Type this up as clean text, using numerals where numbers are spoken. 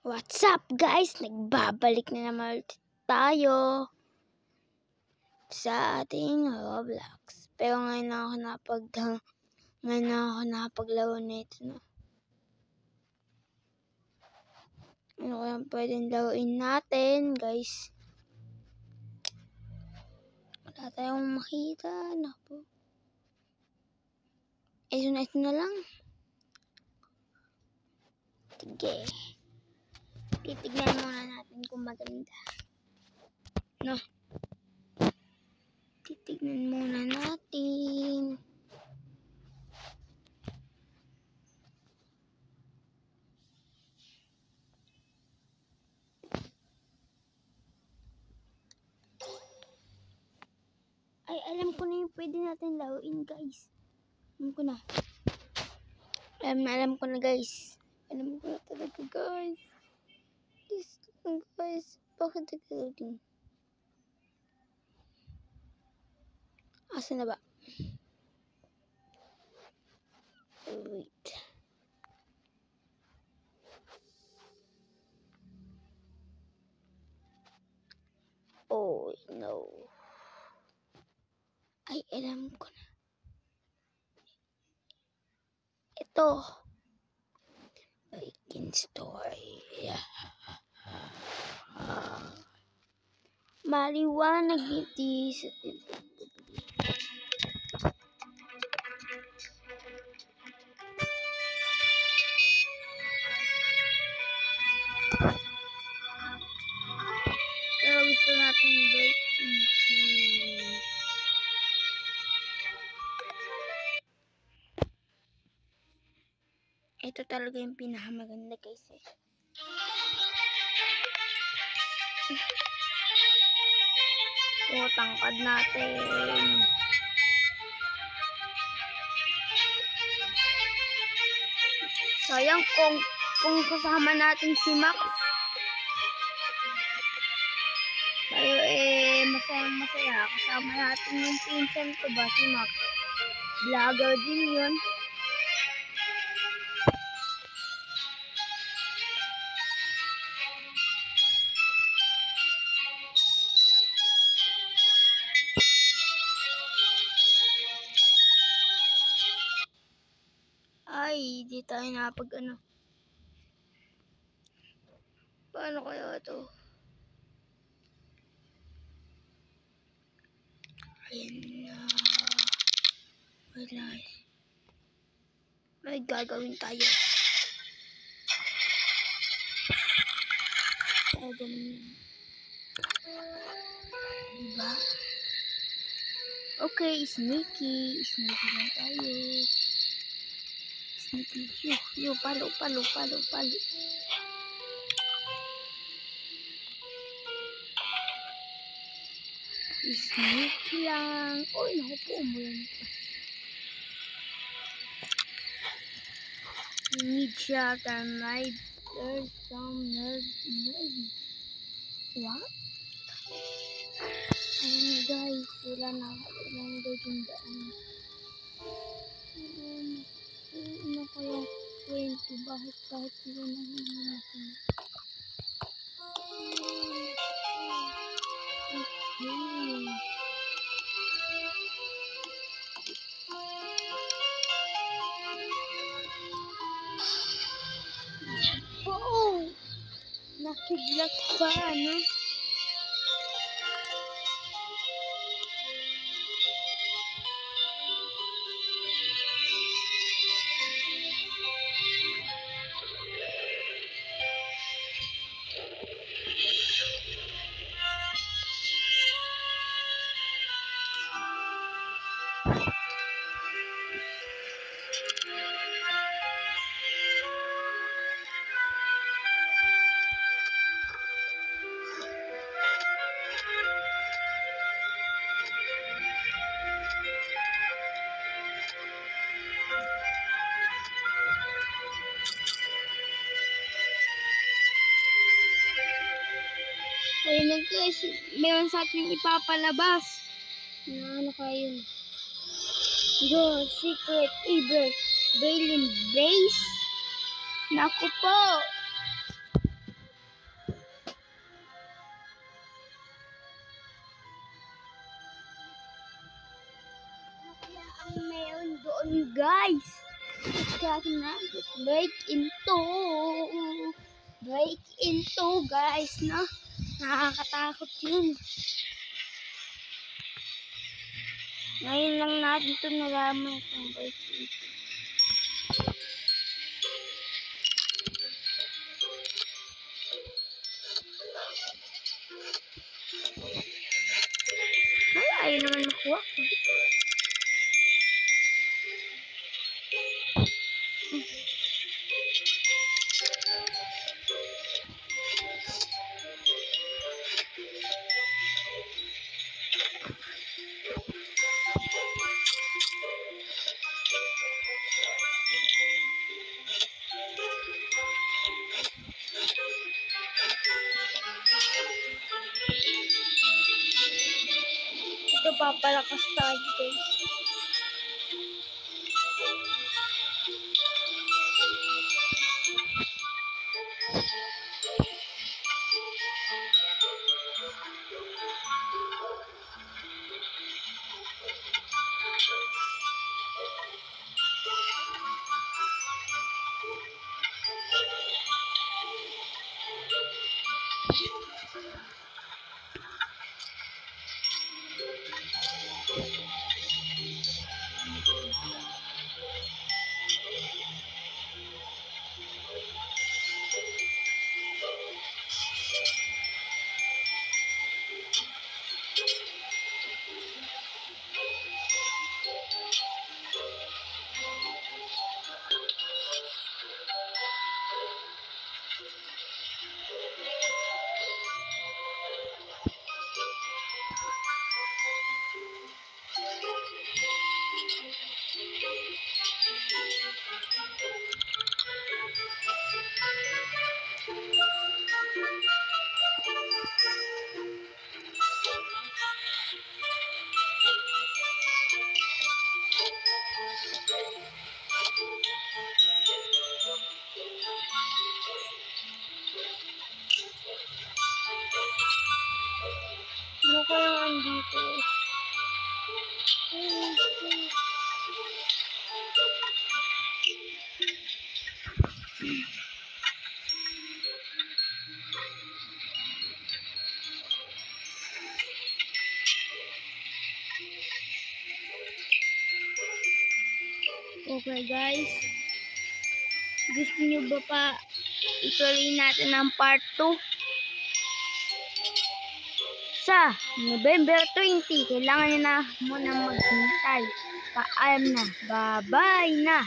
What's up guys? Nagbabalik na naman ulit tayo sa ating Roblox. Pero ngayon na ako napaglaro nito, no? Ano kaya pwedeng laruin natin, guys? Wala tayong makita. Naku. Ito na lang. Sige. Titignan muna natin kung maganda. No? Titignan muna natin. Ay, alam ko na yung pwede natin laruin, guys. Alam ko na, guys. Alam ko na talaga, guys. Please lang, guys. Bakit nag-loading? Asa na ba? Wait. Oh, no. Ay, alam ko na. Ito. Baking story. Maliwanag iti sa pero gusto natin baking. Ito talaga yung pinakamaganda, guys. Tangkad natin. Sayang kung kasama natin si Max. Tayo masaya. Kasama natin yung pinsan ko ba, si Max. Vlogger din yun. Ay, di tayo napag ano. Paano kaya ito? Ayan na. Wala. May gagawin tayo. Diba? Okay, sneaky. Sneaky lang tayo. Sneaky. Palo. Sneaky lang. Uy, naku po, umulan pa. Need shelter, there's some nerve. What? Ayun guys, wala na gagawin daan. Ano kaya kwento? Bakit sila nahihinapin? Oh! Nakidlat pa, ano? Ayun guys, meron sa ating ipapalabas. Ano kaya yun? Go, secret, Bailing base. Naku po. guys. Break into guys, no? Nakakatakot yun. Ngayon lang natin ito nalaman kung break into. Ay, ayaw naman makuha ko. Ito papalakas tayo guys. Ano kaya andito? Okay guys, gusto nyo ba pa ituloy natin ang part 2? Sa November 20, kailangan nyo na muna maghintay. Paalam na. Bye-bye na.